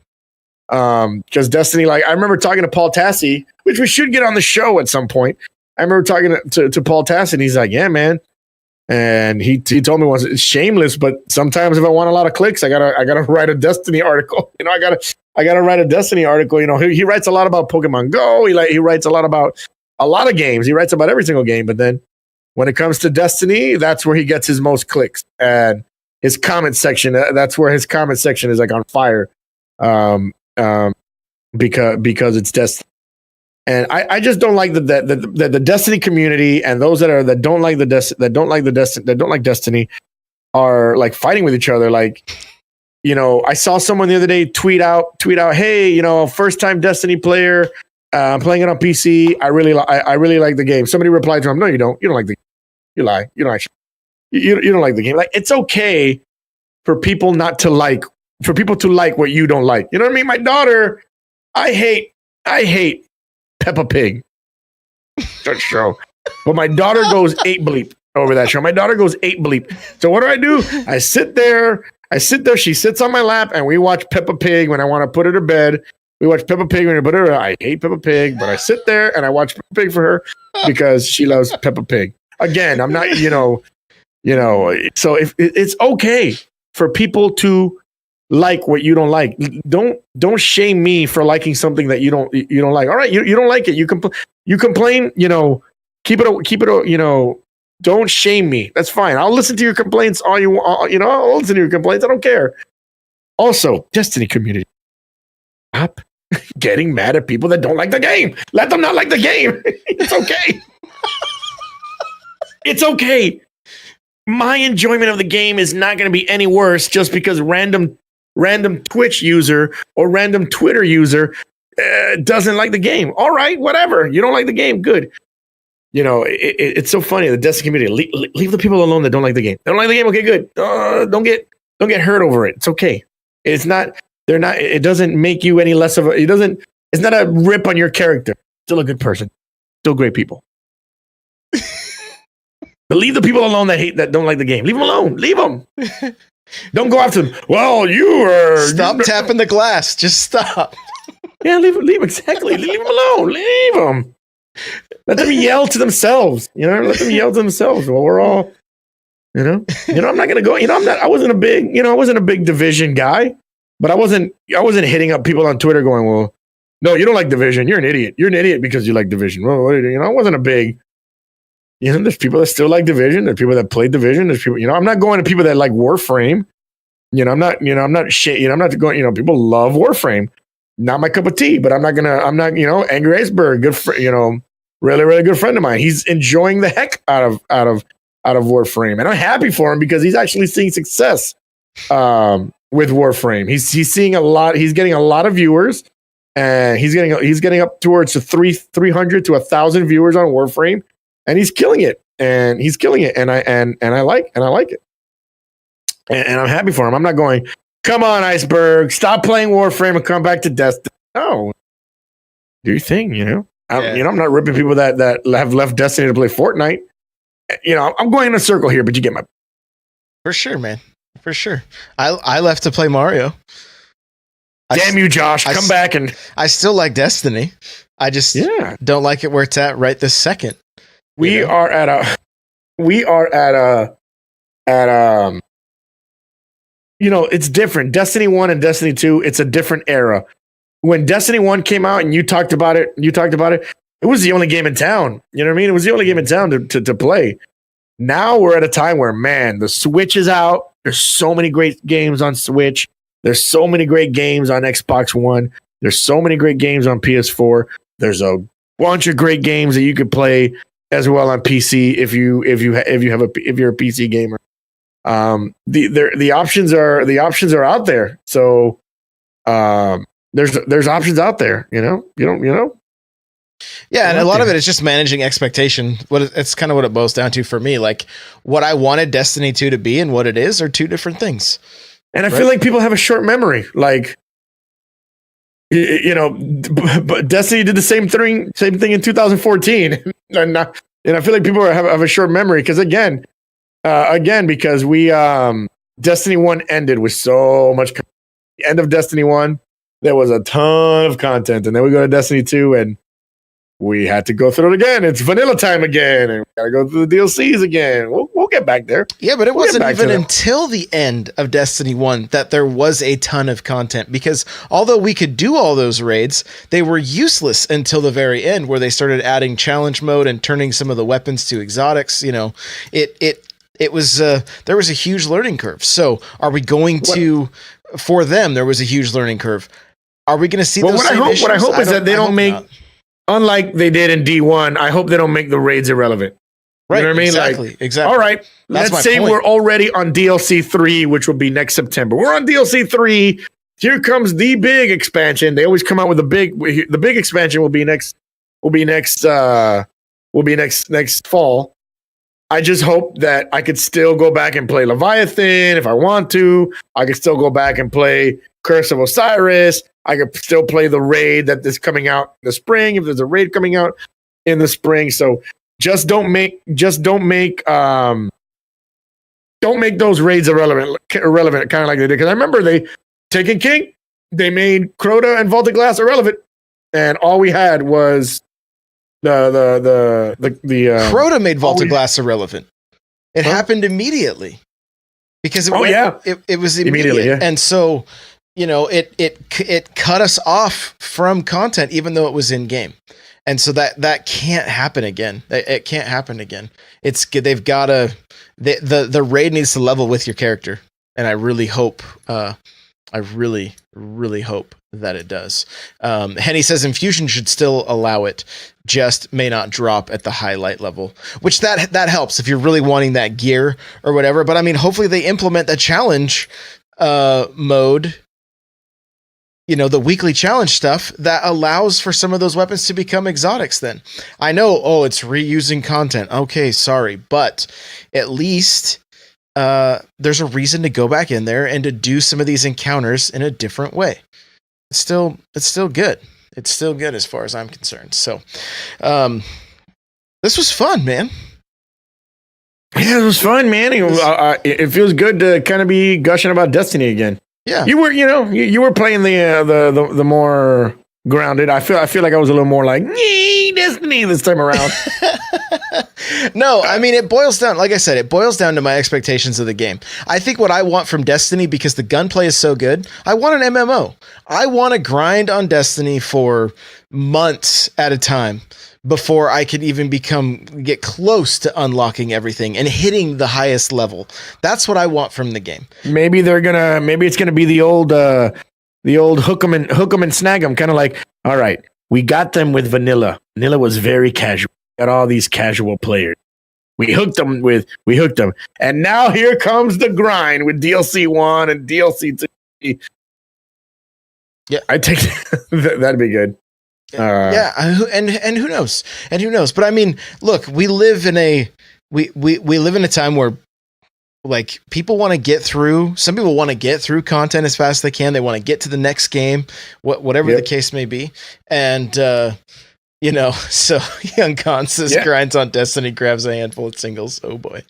Because Destiny, I remember talking to Paul Tassi, which we should get on the show at some point. I remember talking to Paul Tassi, and he's like, "Yeah, man." And he told me once, it's shameless, but sometimes if I want a lot of clicks, I gotta write a Destiny article. I gotta write a Destiny article. He writes a lot about Pokemon Go. He writes a lot about a lot of games. He writes about every single game, but then when it comes to Destiny, that's where he gets his most clicks. And his comment section, that's where his comment section is like on fire, because it's Destiny. And I just don't like the Destiny community, and those that don't like Destiny are like fighting with each other. Like, I saw someone the other day tweet out, hey, first time Destiny player. I'm playing it on PC. I really like the game. Somebody replied to him, "No, you don't. You don't like the game. You lie. You don't actually. You don't like the game. Like, it's okay for people to like what you don't like. You know what I mean? My daughter, I hate Peppa Pig. That show. But my daughter goes 8 bleep over that show. My daughter goes 8 bleep. So what do? I sit there. She sits on my lap, and we watch Peppa Pig when I want to put her to bed. We watch Peppa Pig, but I hate Peppa Pig, but I sit there and I watch Peppa Pig for her because she loves Peppa Pig. Again, I'm not, so if it's okay for people to like what you don't like. Don't shame me for liking something that you don't like. All right, you don't like it. You complain, keep it, don't shame me. That's fine. I'll listen to your complaints all you want. I'll listen to your complaints. I don't care. Also, Destiny community, stop getting mad at people that don't like the game. Let them not like the game. It's okay. It's okay. My enjoyment of the game is not going to be any worse just because random Twitch user or random Twitter user doesn't like the game. All right, whatever. You don't like the game. Good. It's so funny. The Destiny community, leave the people alone that don't like the game. They don't like the game. Okay, good. Don't get hurt over it. It's okay. It's not. They're not. It doesn't make you any less of a. It doesn't. It's not a rip on your character. Still a good person. Still great people. But leave the people alone that don't like the game. Leave them alone. Leave them. Don't go after them. Well, you are. Stop tapping the glass. Just stop. Yeah, leave exactly. Leave them alone. Leave them. Let them yell to themselves. Let them yell to themselves. Well, we're all. I'm not gonna go. I wasn't a big Division guy, but I wasn't hitting up people on Twitter going, well, no, you don't like Division. You're an idiot. You're an idiot because you like Division. Well, I wasn't a big. There's people that still like Division. There's people that play Division. There's people. I'm not going to people that like Warframe. I'm not going. People love Warframe. Not my cup of tea. But I'm not. Angry Iceberg. Good. Really, really good friend of mine. He's enjoying the heck out of Warframe, and I'm happy for him because he's actually seeing success with Warframe. He's seeing a lot. He's getting a lot of viewers, and he's getting up towards the 300 to 1,000 viewers on Warframe, and he's killing it. And I like it, and I'm happy for him. I'm not going, come on, Iceberg, stop playing Warframe and come back to Destiny. No, do your thing. I'm not ripping people that have left Destiny to play Fortnite. I'm going in a circle here, but you get my. For sure, man. For sure. I left to play Mario. Damn you, Josh! Come back and. I still like Destiny. I just don't like it where it's at right this second. We are at a. It's different. Destiny 1 and Destiny 2. It's a different era. When Destiny 1 came out and you talked about it, it was the only game in town. You know what I mean? It was the only game in town to play. Now we're at a time where, man, the Switch is out. There's so many great games on Switch. There's so many great games on Xbox One. There's so many great games on PS4. There's a bunch of great games that you could play as well on PC if you're a PC gamer. The options are out there. So there's options out there. Yeah, and a lot of it is just managing expectation. It's kind of what it boils down to for me. Like what I wanted Destiny 2 to be and what it is are two different things. And I feel like people have a short memory. Like, but Destiny did the same thing in 2014, and I feel like people have a short memory because because we Destiny 1 ended with so much. The end of Destiny 1, there was a ton of content, and then we go to Destiny 2 and. We had to go through it again. It's vanilla time again, and we gotta go through the DLCs again. We'll get back there. Yeah, but it wasn't even until the end of Destiny 1 that there was a ton of content, because although we could do all those raids, they were useless until the very end, where they started adding challenge mode and turning some of the weapons to exotics. It was there was a huge learning curve. So are we going to? For them, there was a huge learning curve. Are we going to see? What I hope is that they don't make. Not. Unlike they did in D1, I hope they don't make the raids irrelevant. Right, you know what I mean? Exactly. All right, let's say we're already on DLC 3, which will be next September. We're on DLC 3. Here comes the big expansion. They always come out with the big expansion will be next fall. I just hope that I could still go back and play Leviathan if I want to. I could still go back and play Curse of Osiris. I could still play the raid that is coming out in the spring if there's a raid coming out in the spring. So just don't make those raids irrelevant, kind of like they did. Because I remember Taken King. they made Crota and Vaulted Glass irrelevant, and all we had was the Crota made Vaulted Glass irrelevant. It happened immediately because it was immediate. Yeah. And so, it cut us off from content, even though it was in game. And so that can't happen again. It can't happen again. They've got to, the raid needs to level with your character. And I really hope, really hope that it does. Henny says Infusion should still allow it, just may not drop at the highlight level, which that helps if you're really wanting that gear or whatever. But I mean, hopefully they implement the challenge mode, the weekly challenge stuff that allows for some of those weapons to become exotics. Then I know, it's reusing content. Okay, sorry, but at least there's a reason to go back in there and to do some of these encounters in a different way. It's still good. It's still good as far as I'm concerned. So, this was fun, man. Yeah, it was fun, man. It feels good to kind of be gushing about Destiny again. Yeah, you were, you were playing the more grounded. I feel like I was a little more like Destiny this time around. No, I mean, it boils down, like I said, it boils down to my expectations of the game. I think what I want from Destiny, because the gunplay is so good, I want an MMO. I want to grind on Destiny for months at a time before I could even get close to unlocking everything and hitting the highest level. That's what I want from the game. Maybe it's gonna be the old hook 'em and snag 'em, kind of like, all right, we got them with vanilla. Vanilla was very casual. Got all these casual players. We hooked them. And now here comes the grind with DLC 1 and DLC 2. Yeah, I think that'd be good. And who knows? But I mean, look, we live in a time where, like, people want to get through. Some people want to get through content as fast as they can. They want to get to the next game, whatever the case may be. And so Young Khan says grinds on Destiny, grabs a handful of singles. Oh boy.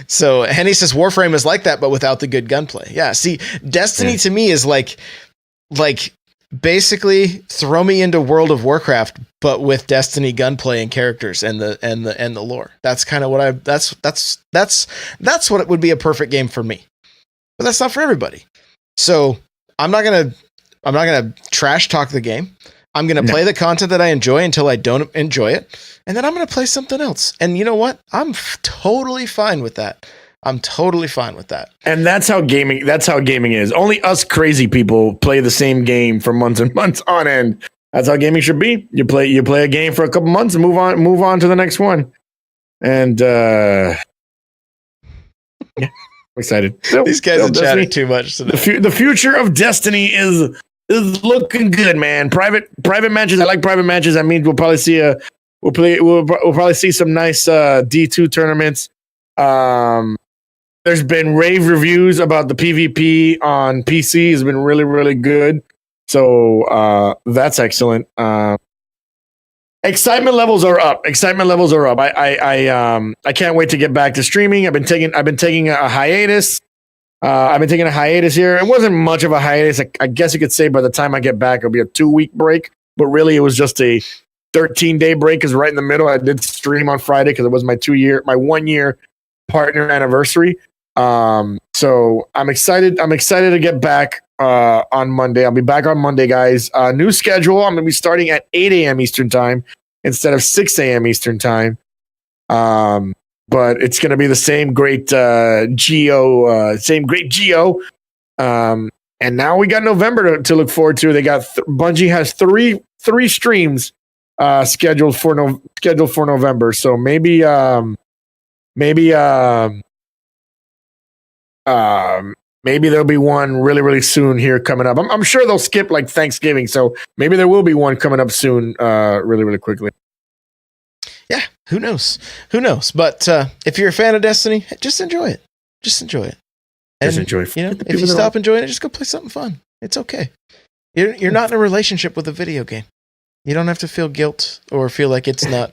So Henny says Warframe is like that, but without the good gunplay. Yeah. See, Destiny to me is like basically throw me into World of Warcraft, but with Destiny gunplay and characters and the lore. That's kind of what that's what it would be a perfect game for me. But that's not for everybody. So I'm not gonna trash talk the game. I'm going to play the content that I enjoy until I don't enjoy it. And then I'm going to play something else. And you know what? I'm totally fine with that. And that's how gaming is. Only us crazy people play the same game for months and months on end. That's how gaming should be. You play a game for a couple months and move on to the next one. And I'm excited. These guys are chatting too much today. The future of Destiny is looking good, man. Private matches. I like private matches. That means we'll probably see we'll probably see some nice D2 tournaments. There's been rave reviews about the PvP on PC. Has been really, really good. So that's excellent. Excitement levels are up. I can't wait to get back to streaming. I've been taking a hiatus. Here. It wasn't much of a hiatus. I guess you could say by the time I get back, it'll be a 2-week break. But really, it was just a 13-day break. Because right in the middle, I did stream on Friday because it was my 1-year partner anniversary. So I'm excited. I'm excited to get back on Monday. I'll be back on Monday, guys. New schedule. I'm going to be starting at 8 a.m. Eastern time instead of 6 a.m. Eastern time. But it's going to be the same great Geo. And now we got November to look forward to. They got Bungie has three streams scheduled for November. So maybe there'll be one really, really soon here coming up. I'm sure they'll skip like Thanksgiving, so maybe there will be one coming up soon, really, really quickly. Yeah, who knows? But if you're a fan of Destiny, just enjoy it. And, if you stop enjoying it, just go play something fun. It's okay. You're not in a relationship with a video game. You don't have to feel guilt or feel like it's not,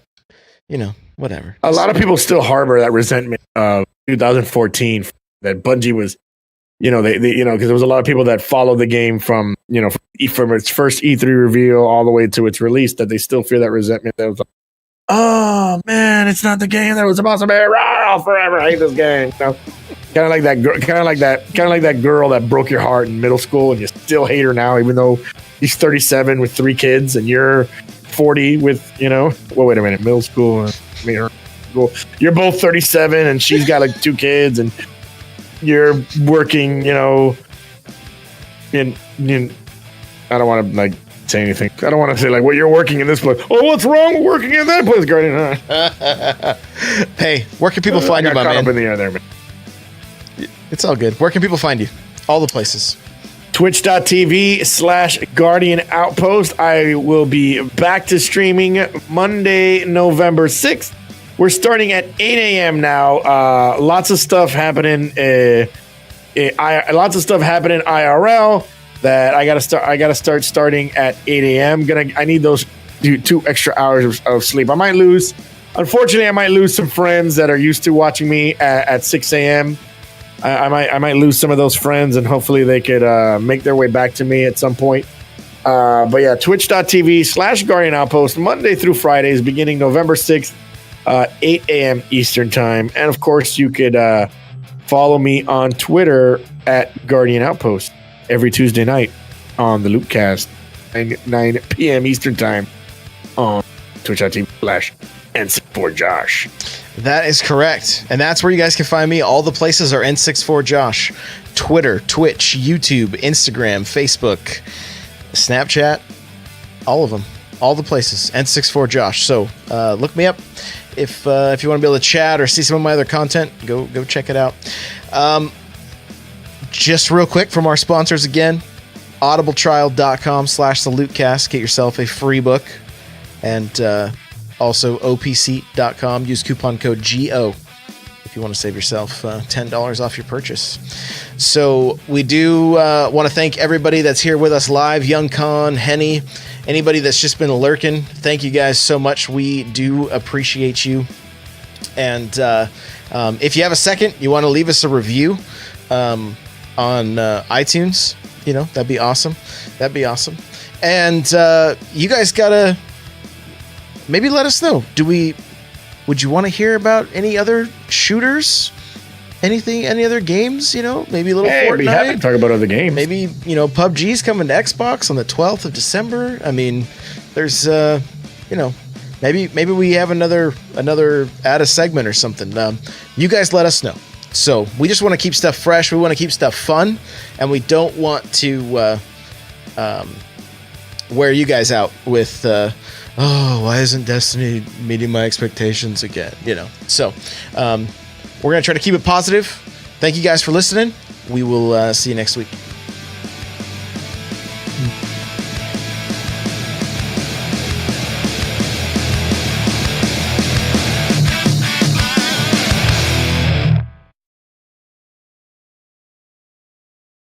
whatever. A lot of people still harbor that resentment of 2014 that Bungie was they because there was a lot of people that followed the game from from its first E3 reveal all the way to its release, that they still feel that resentment. That was like, oh man, it's not the game that was supposed to be. I'll forever hate this game. Kind of like that girl that broke your heart in middle school, and you still hate her now, even though he's 37 with 3 kids, and you're 40 with well, wait a minute, middle school. You're both 37, and she's got like 2 kids, and you're working, in I don't want to like say anything. I don't want to say like, well, you're working in this place. Oh, what's wrong with working in that place, Guardian? Hey, where can people find you, my man? Up in the air there, man. It's all good. Where can people find you? All the places. Twitch.tv/Guardian Outpost. I will be back to streaming Monday, November 6th. We're starting at 8 a.m. now. Lots of stuff happening. Lots of stuff happening IRL that I gotta start starting at 8 a.m. I need those 2 extra hours of sleep. Unfortunately, I might lose some friends that are used to watching me at 6 a.m. I might lose some of those friends, and hopefully they could make their way back to me at some point. But yeah, twitch.tv/Guardian Outpost, Monday through Fridays, beginning November 6th, 8 a.m. Eastern Time. And of course, you could follow me on Twitter at Guardian Outpost every Tuesday night on the Loopcast, 9 p.m. Eastern Time on twitch.tv/N64Josh. That is correct. And that's where you guys can find me. All the places are N64Josh. Twitter, Twitch, YouTube, Instagram, Facebook, Snapchat, all of them. All the places. N64Josh. So look me up. If you want to be able to chat or see some of my other content, go check it out. Just real quick from our sponsors again, audibletrial.com/thelootcast. Get yourself a free book. And also opseat.com. Use coupon code GO if you want to save yourself $10 off your purchase. So we do want to thank everybody that's here with us live. Young Khan, Henny, anybody that's just been lurking. Thank you guys so much. We do appreciate you. And if you have a second, you want to leave us a review on iTunes, that'd be awesome. And you guys gotta maybe let us know. Would you want to hear about any other shooters? Any other games? Maybe a little Fortnite. I'd be happy to talk about other games. Maybe, PUBG's coming to Xbox on the 12th of December. I mean, there's, maybe we have another add a segment or something. You guys let us know. So we just want to keep stuff fresh. We want to keep stuff fun, and we don't want to wear you guys out with, why isn't Destiny meeting my expectations again? So we're going to try to keep it positive. Thank you guys for listening. We will see you next week.